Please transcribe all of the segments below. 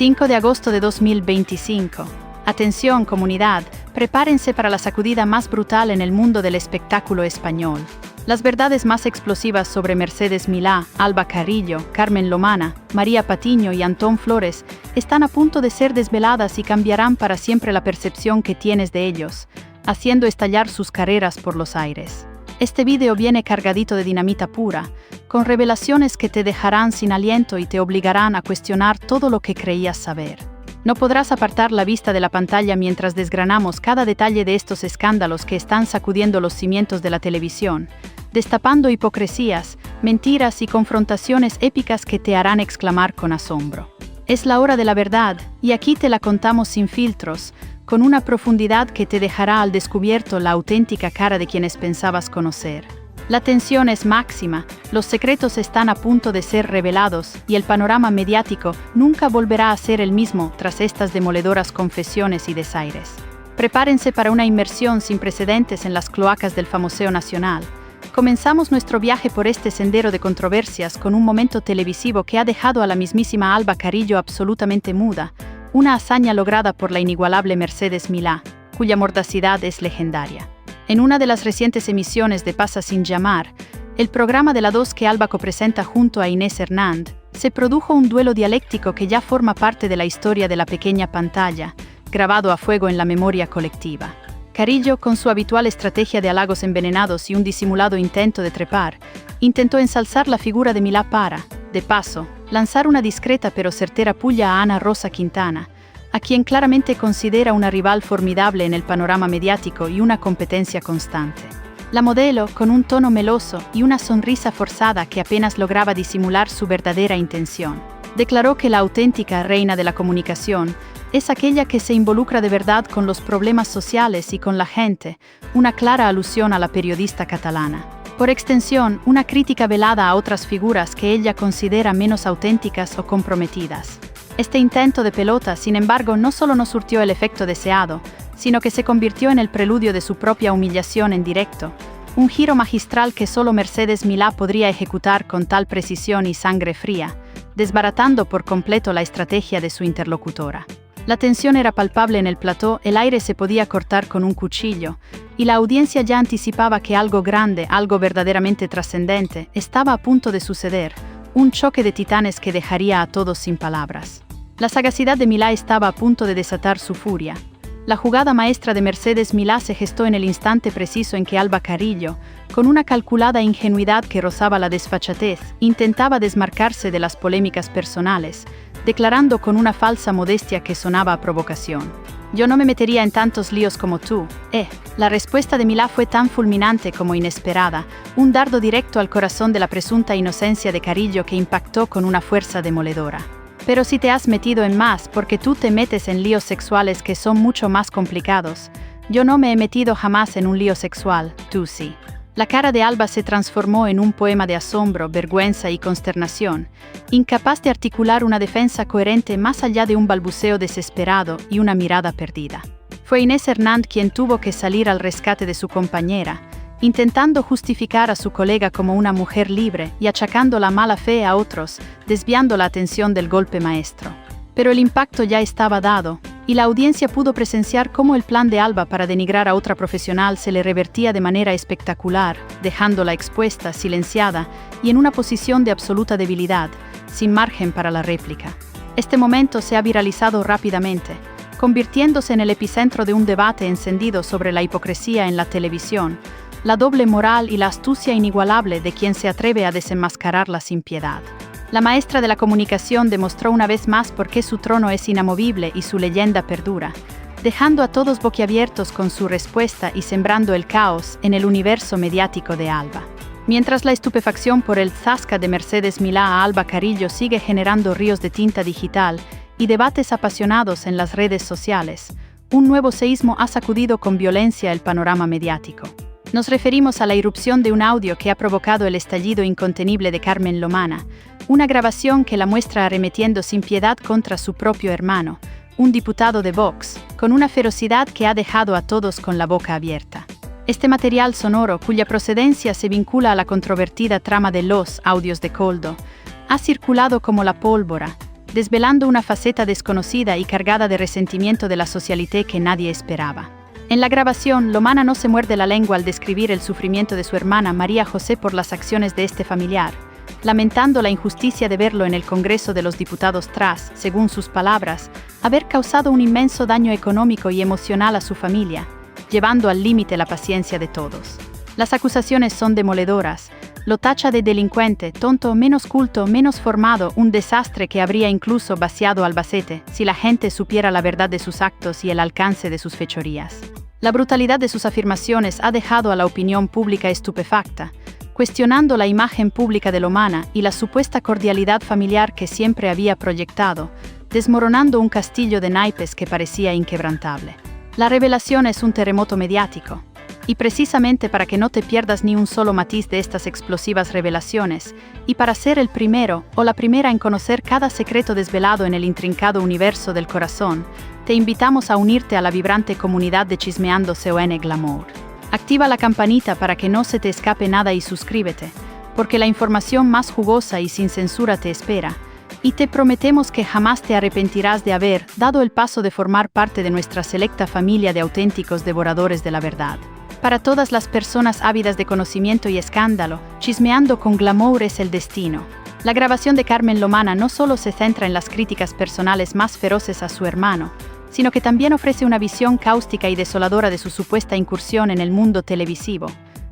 5 de agosto de 2025. Atención, comunidad, prepárense para la sacudida más brutal en el mundo del espectáculo español. Las verdades más explosivas sobre Mercedes Milá, Alba Carrillo, Carmen Lomana, María Patiño y Antón Flores están a punto de ser desveladas y cambiarán para siempre la percepción que tienes de ellos, haciendo estallar sus carreras por los aires. Este video viene cargadito de dinamita pura, con revelaciones que te dejarán sin aliento y te obligarán a cuestionar todo lo que creías saber. No podrás apartar la vista de la pantalla mientras desgranamos cada detalle de estos escándalos que están sacudiendo los cimientos de la televisión, destapando hipocresías, mentiras y confrontaciones épicas que te harán exclamar con asombro. Es la hora de la verdad, y aquí te la contamos sin filtros, con una profundidad que te dejará al descubierto la auténtica cara de quienes pensabas conocer. La tensión es máxima, los secretos están a punto de ser revelados y el panorama mediático nunca volverá a ser el mismo tras estas demoledoras confesiones y desaires. Prepárense para una inmersión sin precedentes en las cloacas del famoseo nacional. Comenzamos nuestro viaje por este sendero de controversias con un momento televisivo que ha dejado a la mismísima Alba Carrillo absolutamente muda, una hazaña lograda por la inigualable Mercedes Milá, cuya mordacidad es legendaria. En una de las recientes emisiones de Pasa sin llamar, el programa de la 2 que Alba copresenta junto a Inés Hernández, se produjo un duelo dialéctico que ya forma parte de la historia de la pequeña pantalla, grabado a fuego en la memoria colectiva. Carrillo, con su habitual estrategia de halagos envenenados y un disimulado intento de trepar, intentó ensalzar la figura de Milá para, de paso, lanzar una discreta pero certera pulla a Ana Rosa Quintana, a quien claramente considera una rival formidable en el panorama mediático y una competencia constante. La modelo, con un tono meloso y una sonrisa forzada que apenas lograba disimular su verdadera intención, declaró que la auténtica reina de la comunicación es aquella que se involucra de verdad con los problemas sociales y con la gente, una clara alusión a la periodista catalana. Por extensión, una crítica velada a otras figuras que ella considera menos auténticas o comprometidas. Este intento de pelota, sin embargo, no solo no surtió el efecto deseado, sino que se convirtió en el preludio de su propia humillación en directo, un giro magistral que solo Mercedes Milá podría ejecutar con tal precisión y sangre fría, desbaratando por completo la estrategia de su interlocutora. La tensión era palpable en el plató, el aire se podía cortar con un cuchillo, y la audiencia ya anticipaba que algo grande, algo verdaderamente trascendente, estaba a punto de suceder, un choque de titanes que dejaría a todos sin palabras. La sagacidad de Milá estaba a punto de desatar su furia. La jugada maestra de Mercedes Milá se gestó en el instante preciso en que Alba Carrillo, con una calculada ingenuidad que rozaba la desfachatez, intentaba desmarcarse de las polémicas personales, declarando con una falsa modestia que sonaba a provocación: «Yo no me metería en tantos líos como tú». La respuesta de Milá fue tan fulminante como inesperada, un dardo directo al corazón de la presunta inocencia de Carrillo que impactó con una fuerza demoledora. «Pero si te has metido en más porque tú te metes en líos sexuales que son mucho más complicados. Yo no me he metido jamás en un lío sexual, tú sí». La cara de Alba se transformó en un poema de asombro, vergüenza y consternación, incapaz de articular una defensa coherente más allá de un balbuceo desesperado y una mirada perdida. Fue Inés Hernández quien tuvo que salir al rescate de su compañera, intentando justificar a su colega como una mujer libre y achacando la mala fe a otros, desviando la atención del golpe maestro. Pero el impacto ya estaba dado, y la audiencia pudo presenciar cómo el plan de Alba para denigrar a otra profesional se le revertía de manera espectacular, dejándola expuesta, silenciada y en una posición de absoluta debilidad, sin margen para la réplica. Este momento se ha viralizado rápidamente, convirtiéndose en el epicentro de un debate encendido sobre la hipocresía en la televisión, la doble moral y la astucia inigualable de quien se atreve a desenmascararla sin piedad. La maestra de la comunicación demostró una vez más por qué su trono es inamovible y su leyenda perdura, dejando a todos boquiabiertos con su respuesta y sembrando el caos en el universo mediático de Alba. Mientras la estupefacción por el zasca de Mercedes Milá a Alba Carrillo sigue generando ríos de tinta digital y debates apasionados en las redes sociales, un nuevo seísmo ha sacudido con violencia el panorama mediático. Nos referimos a la irrupción de un audio que ha provocado el estallido incontenible de Carmen Lomana, una grabación que la muestra arremetiendo sin piedad contra su propio hermano, un diputado de Vox, con una ferocidad que ha dejado a todos con la boca abierta. Este material sonoro, cuya procedencia se vincula a la controvertida trama de los audios de Koldo, ha circulado como la pólvora, desvelando una faceta desconocida y cargada de resentimiento de la socialité que nadie esperaba. En la grabación, Lomana no se muerde la lengua al describir el sufrimiento de su hermana María José por las acciones de este familiar, lamentando la injusticia de verlo en el Congreso de los Diputados tras, según sus palabras, haber causado un inmenso daño económico y emocional a su familia, llevando al límite la paciencia de todos. Las acusaciones son demoledoras. Lo tacha de delincuente, tonto, menos culto, menos formado, un desastre que habría incluso vaciado Albacete si la gente supiera la verdad de sus actos y el alcance de sus fechorías. La brutalidad de sus afirmaciones ha dejado a la opinión pública estupefacta, cuestionando la imagen pública de Lomana y la supuesta cordialidad familiar que siempre había proyectado, desmoronando un castillo de naipes que parecía inquebrantable. La revelación es un terremoto mediático. Y precisamente para que no te pierdas ni un solo matiz de estas explosivas revelaciones, y para ser el primero o la primera en conocer cada secreto desvelado en el intrincado universo del corazón, te invitamos a unirte a la vibrante comunidad de Chismeando CON Glamour. Activa la campanita para que no se te escape nada y suscríbete, porque la información más jugosa y sin censura te espera, y te prometemos que jamás te arrepentirás de haber dado el paso de formar parte de nuestra selecta familia de auténticos devoradores de la verdad. Para todas las personas ávidas de conocimiento y escándalo, Chismeando con Glamour es el destino. La grabación de Carmen Lomana no solo se centra en las críticas personales más feroces a su hermano, sino que también ofrece una visión cáustica y desoladora de su supuesta incursión en el mundo televisivo,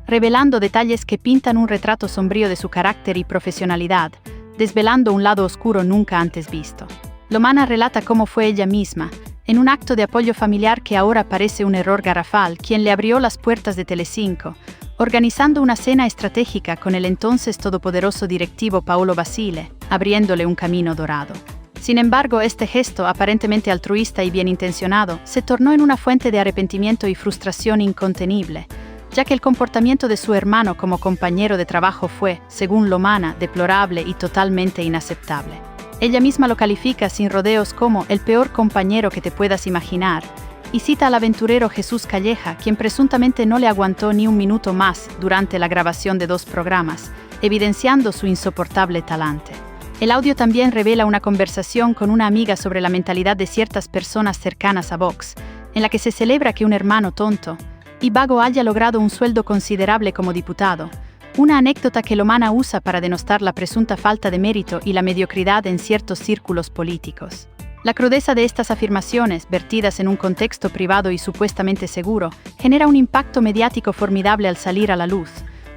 revelando detalles que pintan un retrato sombrío de su carácter y profesionalidad, desvelando un lado oscuro nunca antes visto. Lomana relata cómo fue ella misma, en un acto de apoyo familiar que ahora parece un error garrafal, quien le abrió las puertas de Telecinco, organizando una cena estratégica con el entonces todopoderoso directivo Paolo Basile, abriéndole un camino dorado. Sin embargo, este gesto, aparentemente altruista y bien intencionado, se tornó en una fuente de arrepentimiento y frustración incontenible, ya que el comportamiento de su hermano como compañero de trabajo fue, según Lomana, deplorable y totalmente inaceptable. Ella misma lo califica sin rodeos como el peor compañero que te puedas imaginar, y cita al aventurero Jesús Calleja, quien presuntamente no le aguantó ni un minuto más durante la grabación de 2 programas, evidenciando su insoportable talante. El audio también revela una conversación con una amiga sobre la mentalidad de ciertas personas cercanas a Vox, en la que se celebra que un hermano tonto y vago haya logrado un sueldo considerable como diputado, una anécdota que Lomana usa para denostar la presunta falta de mérito y la mediocridad en ciertos círculos políticos. La crudeza de estas afirmaciones, vertidas en un contexto privado y supuestamente seguro, genera un impacto mediático formidable al salir a la luz,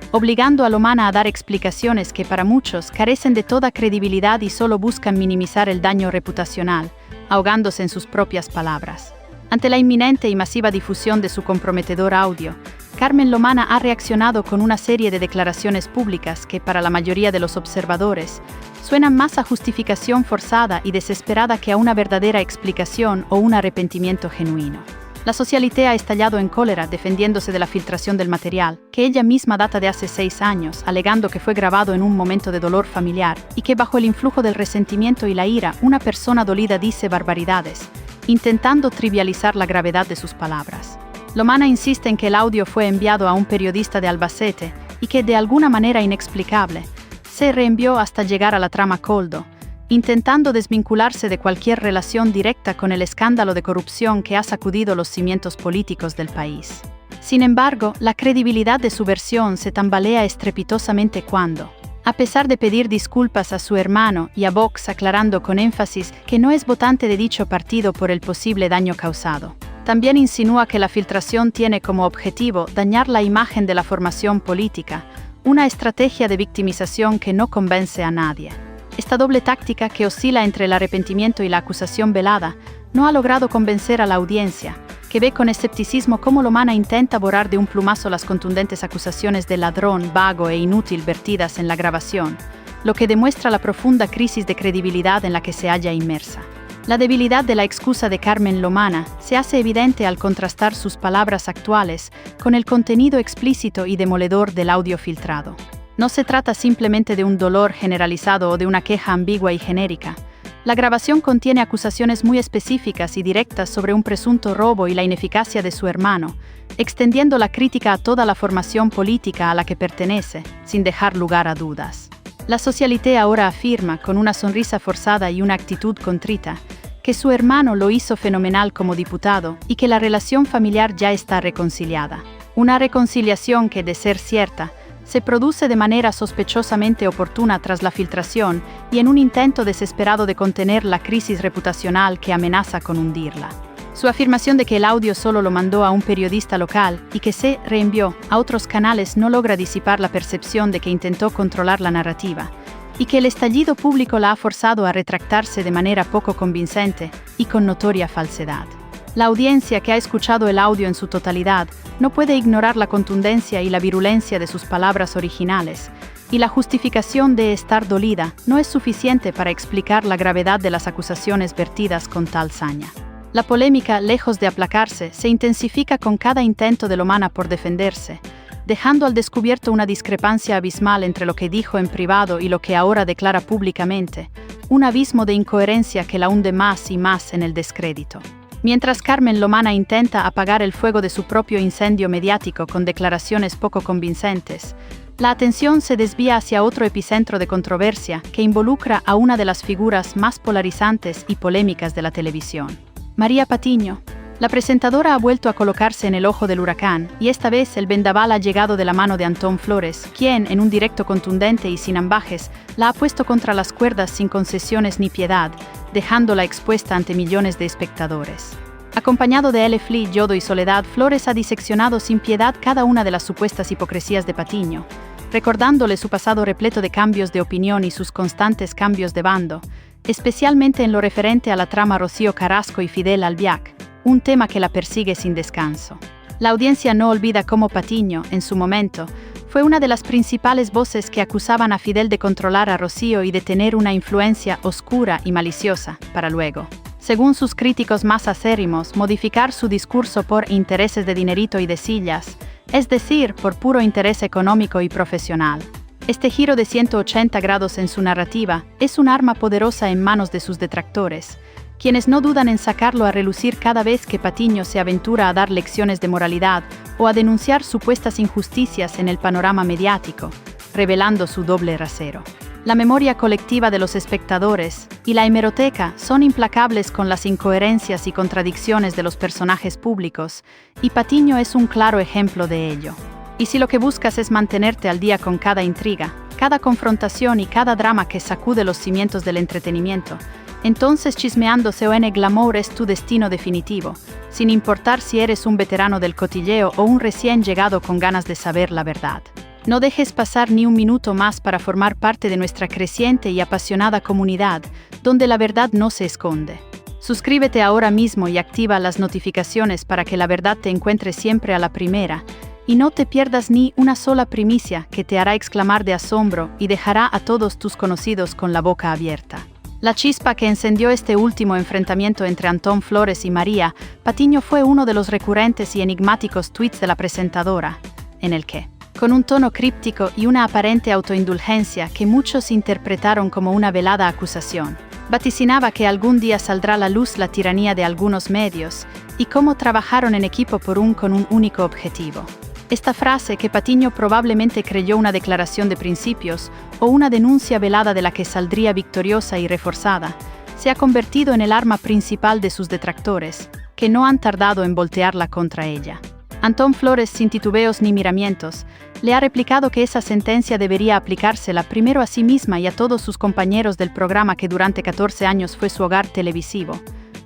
obligando a Lomana a dar explicaciones que para muchos carecen de toda credibilidad y solo buscan minimizar el daño reputacional, ahogándose en sus propias palabras. Ante la inminente y masiva difusión de su comprometedor audio, Carmen Lomana ha reaccionado con una serie de declaraciones públicas que, para la mayoría de los observadores, suenan más a justificación forzada y desesperada que a una verdadera explicación o un arrepentimiento genuino. La socialité ha estallado en cólera defendiéndose de la filtración del material, que ella misma data de hace 6 años, alegando que fue grabado en un momento de dolor familiar y que bajo el influjo del resentimiento y la ira, una persona dolida dice barbaridades, intentando trivializar la gravedad de sus palabras. Lomana insiste en que el audio fue enviado a un periodista de Albacete y que, de alguna manera inexplicable, se reenvió hasta llegar a la trama Coldo, intentando desvincularse de cualquier relación directa con el escándalo de corrupción que ha sacudido los cimientos políticos del país. Sin embargo, la credibilidad de su versión se tambalea estrepitosamente cuando, a pesar de pedir disculpas a su hermano y a Vox aclarando con énfasis que no es votante de dicho partido por el posible daño causado, también insinúa que la filtración tiene como objetivo dañar la imagen de la formación política, una estrategia de victimización que no convence a nadie. Esta doble táctica, que oscila entre el arrepentimiento y la acusación velada, no ha logrado convencer a la audiencia, que ve con escepticismo cómo Lomana intenta borrar de un plumazo las contundentes acusaciones de ladrón, vago e inútil vertidas en la grabación, lo que demuestra la profunda crisis de credibilidad en la que se halla inmersa. La debilidad de la excusa de Carmen Lomana se hace evidente al contrastar sus palabras actuales con el contenido explícito y demoledor del audio filtrado. No se trata simplemente de un dolor generalizado o de una queja ambigua y genérica. La grabación contiene acusaciones muy específicas y directas sobre un presunto robo y la ineficacia de su hermano, extendiendo la crítica a toda la formación política a la que pertenece, sin dejar lugar a dudas. La socialité ahora afirma, con una sonrisa forzada y una actitud contrita, que su hermano lo hizo fenomenal como diputado y que la relación familiar ya está reconciliada. Una reconciliación que, de ser cierta, se produce de manera sospechosamente oportuna tras la filtración y en un intento desesperado de contener la crisis reputacional que amenaza con hundirla. Su afirmación de que el audio solo lo mandó a un periodista local y que se reenvió a otros canales no logra disipar la percepción de que intentó controlar la narrativa, y que el estallido público la ha forzado a retractarse de manera poco convincente y con notoria falsedad. La audiencia que ha escuchado el audio en su totalidad no puede ignorar la contundencia y la virulencia de sus palabras originales, y la justificación de estar dolida no es suficiente para explicar la gravedad de las acusaciones vertidas con tal saña. La polémica, lejos de aplacarse, se intensifica con cada intento de Lomana por defenderse, dejando al descubierto una discrepancia abismal entre lo que dijo en privado y lo que ahora declara públicamente, un abismo de incoherencia que la hunde más y más en el descrédito. Mientras Carmen Lomana intenta apagar el fuego de su propio incendio mediático con declaraciones poco convincentes, la atención se desvía hacia otro epicentro de controversia que involucra a una de las figuras más polarizantes y polémicas de la televisión. María Patiño. La presentadora ha vuelto a colocarse en el ojo del huracán, y esta vez el vendaval ha llegado de la mano de Antón Flores, quien, en un directo contundente y sin ambajes, la ha puesto contra las cuerdas sin concesiones ni piedad, dejándola expuesta ante millones de espectadores. Acompañado de L. Flea, Yodo y Soledad, Flores ha diseccionado sin piedad cada una de las supuestas hipocresías de Patiño, recordándole su pasado repleto de cambios de opinión y sus constantes cambios de bando, especialmente en lo referente a la trama Rocío Carrasco y Fidel Albiac, un tema que la persigue sin descanso. La audiencia no olvida cómo Patiño, en su momento, fue una de las principales voces que acusaban a Fidel de controlar a Rocío y de tener una influencia oscura y maliciosa, para luego, según sus críticos más acérrimos, modificar su discurso por intereses de dinerito y de sillas, es decir, por puro interés económico y profesional. Este giro de 180 grados en su narrativa es un arma poderosa en manos de sus detractores, quienes no dudan en sacarlo a relucir cada vez que Patiño se aventura a dar lecciones de moralidad o a denunciar supuestas injusticias en el panorama mediático, revelando su doble rasero. La memoria colectiva de los espectadores y la hemeroteca son implacables con las incoherencias y contradicciones de los personajes públicos, y Patiño es un claro ejemplo de ello. Y si lo que buscas es mantenerte al día con cada intriga, cada confrontación y cada drama que sacude los cimientos del entretenimiento, entonces Chismeando CON Glamour es tu destino definitivo, sin importar si eres un veterano del cotilleo o un recién llegado con ganas de saber la verdad. No dejes pasar ni un minuto más para formar parte de nuestra creciente y apasionada comunidad, donde la verdad no se esconde. Suscríbete ahora mismo y activa las notificaciones para que la verdad te encuentre siempre a la primera, y no te pierdas ni una sola primicia que te hará exclamar de asombro y dejará a todos tus conocidos con la boca abierta. La chispa que encendió este último enfrentamiento entre Antón Flores y María Patiño fue uno de los recurrentes y enigmáticos tweets de la presentadora, en el que, con un tono críptico y una aparente autoindulgencia que muchos interpretaron como una velada acusación, vaticinaba que algún día saldrá a la luz la tiranía de algunos medios y cómo trabajaron en equipo con un único objetivo. Esta frase, que Patiño probablemente creyó una declaración de principios o una denuncia velada de la que saldría victoriosa y reforzada, se ha convertido en el arma principal de sus detractores, que no han tardado en voltearla contra ella. Antón Flores, sin titubeos ni miramientos, le ha replicado que esa sentencia debería aplicársela primero a sí misma y a todos sus compañeros del programa que durante 14 años fue su hogar televisivo,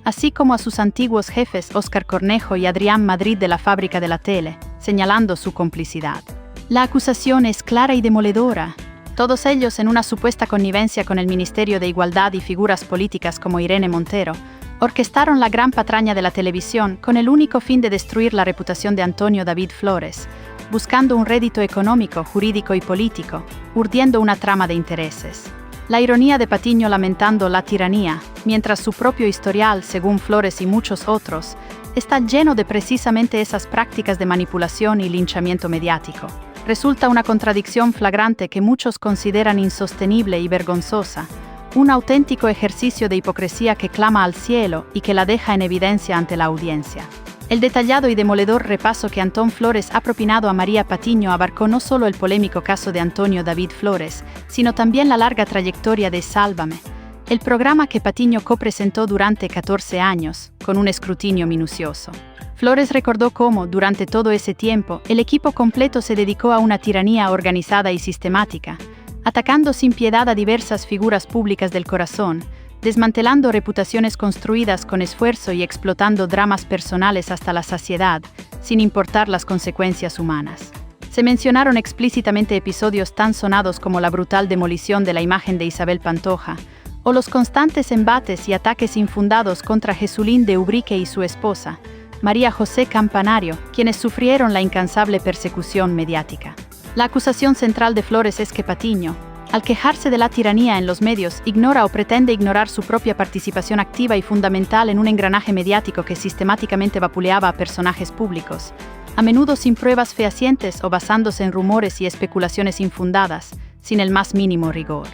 así como a sus antiguos jefes Óscar Cornejo y Adrián Madrid de la Fábrica de la Tele, señalando su complicidad. La acusación es clara y demoledora. Todos ellos, en una supuesta connivencia con el Ministerio de Igualdad y figuras políticas como Irene Montero, orquestaron la gran patraña de la televisión con el único fin de destruir la reputación de Antonio David Flores, buscando un rédito económico, jurídico y político, urdiendo una trama de intereses. La ironía de Patiño lamentando la tiranía, mientras su propio historial, según Flores y muchos otros, está lleno de precisamente esas prácticas de manipulación y linchamiento mediático. Resulta una contradicción flagrante que muchos consideran insostenible y vergonzosa, un auténtico ejercicio de hipocresía que clama al cielo y que la deja en evidencia ante la audiencia. El detallado y demoledor repaso que Antón Flores ha propinado a María Patiño abarcó no solo el polémico caso de Antonio David Flores, sino también la larga trayectoria de Sálvame, el programa que Patiño copresentó durante 14 años, con un escrutinio minucioso. Flores recordó cómo, durante todo ese tiempo, el equipo completo se dedicó a una tiranía organizada y sistemática, atacando sin piedad a diversas figuras públicas del corazón, desmantelando reputaciones construidas con esfuerzo y explotando dramas personales hasta la saciedad, sin importar las consecuencias humanas. Se mencionaron explícitamente episodios tan sonados como la brutal demolición de la imagen de Isabel Pantoja, o los constantes embates y ataques infundados contra Jesulín de Ubrique y su esposa, María José Campanario, quienes sufrieron la incansable persecución mediática. La acusación central de Flores es que Patiño, al quejarse de la tiranía en los medios, ignora o pretende ignorar su propia participación activa y fundamental en un engranaje mediático que sistemáticamente vapuleaba a personajes públicos, a menudo sin pruebas fehacientes o basándose en rumores y especulaciones infundadas, sin el más mínimo rigor.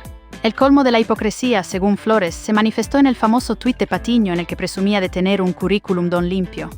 El colmo de la hipocresía, según Flores, se manifestó en el famoso tuit de Patiño en el que presumía de tener un currículum don limpio,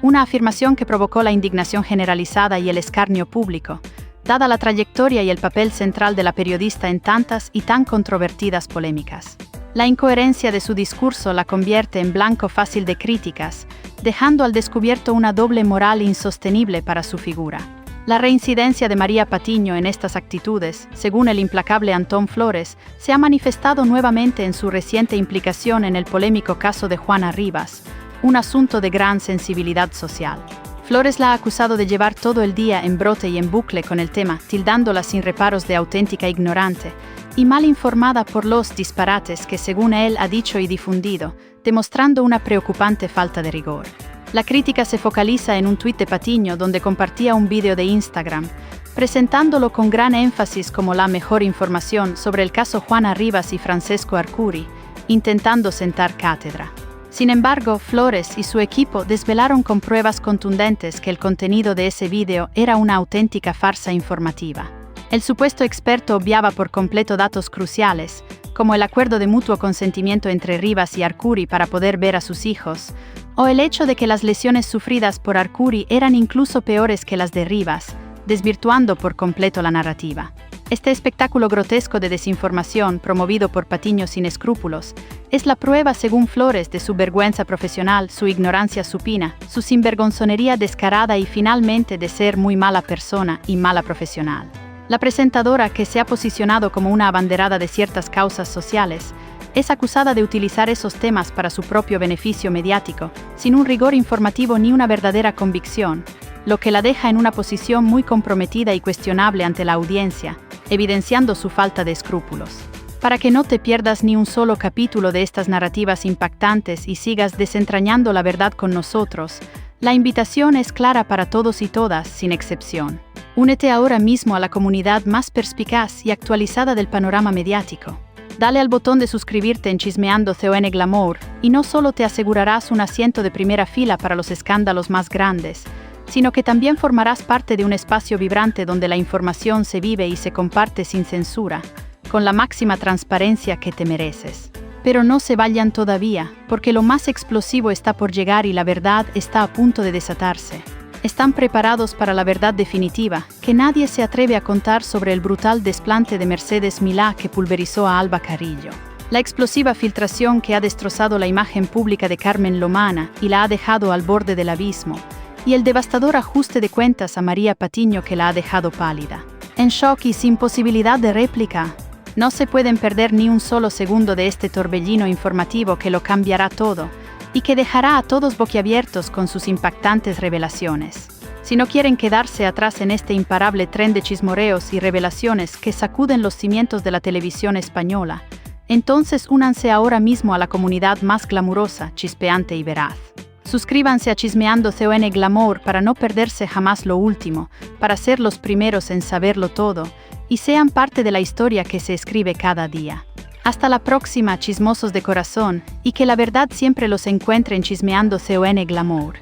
una afirmación que provocó la indignación generalizada y el escarnio público, dada la trayectoria y el papel central de la periodista en tantas y tan controvertidas polémicas. La incoherencia de su discurso la convierte en blanco fácil de críticas, dejando al descubierto una doble moral insostenible para su figura. La reincidencia de María Patiño en estas actitudes, según el implacable Antón Flores, se ha manifestado nuevamente en su reciente implicación en el polémico caso de Juana Rivas, un asunto de gran sensibilidad social. Flores la ha acusado de llevar todo el día en brote y en bucle con el tema, tildándola sin reparos de auténtica ignorante y mal informada por los disparates que según él ha dicho y difundido, demostrando una preocupante falta de rigor. La crítica se focaliza en un tuit de Patiño donde compartía un vídeo de Instagram, presentándolo con gran énfasis como la mejor información sobre el caso Juana Rivas y Francesco Arcuri, intentando sentar cátedra. Sin embargo, Flores y su equipo desvelaron con pruebas contundentes que el contenido de ese vídeo era una auténtica farsa informativa. El supuesto experto obviaba por completo datos cruciales, como el acuerdo de mutuo consentimiento entre Rivas y Arcuri para poder ver a sus hijos, o el hecho de que las lesiones sufridas por Arcuri eran incluso peores que las de Rivas, desvirtuando por completo la narrativa. Este espectáculo grotesco de desinformación, promovido por Patiño sin escrúpulos, es la prueba, según Flores, de su vergüenza profesional, su ignorancia supina, su sinvergonzonería descarada y finalmente de ser muy mala persona y mala profesional. La presentadora, que se ha posicionado como una abanderada de ciertas causas sociales, es acusada de utilizar esos temas para su propio beneficio mediático, sin un rigor informativo ni una verdadera convicción, lo que la deja en una posición muy comprometida y cuestionable ante la audiencia, evidenciando su falta de escrúpulos. Para que no te pierdas ni un solo capítulo de estas narrativas impactantes y sigas desentrañando la verdad con nosotros, la invitación es clara para todos y todas, sin excepción. Únete ahora mismo a la comunidad más perspicaz y actualizada del panorama mediático. Dale al botón de suscribirte en Chismeando CON Glamour y no solo te asegurarás un asiento de primera fila para los escándalos más grandes, sino que también formarás parte de un espacio vibrante donde la información se vive y se comparte sin censura, con la máxima transparencia que te mereces. Pero no se vayan todavía, porque lo más explosivo está por llegar y la verdad está a punto de desatarse. Están preparados para la verdad definitiva, que nadie se atreve a contar sobre el brutal desplante de Mercedes Milá que pulverizó a Alba Carrillo. La explosiva filtración que ha destrozado la imagen pública de Carmen Lomana y la ha dejado al borde del abismo, y el devastador ajuste de cuentas a María Patiño que la ha dejado pálida. En shock y sin posibilidad de réplica, no se pueden perder ni un solo segundo de este torbellino informativo que lo cambiará todo, y que dejará a todos boquiabiertos con sus impactantes revelaciones. Si no quieren quedarse atrás en este imparable tren de chismoreos y revelaciones que sacuden los cimientos de la televisión española, entonces únanse ahora mismo a la comunidad más glamurosa, chispeante y veraz. Suscríbanse a Chismeando CON Glamour para no perderse jamás lo último, para ser los primeros en saberlo todo, y sean parte de la historia que se escribe cada día. Hasta la próxima, chismosos de corazón, y que la verdad siempre los encuentre en Chismeando CON Glamour.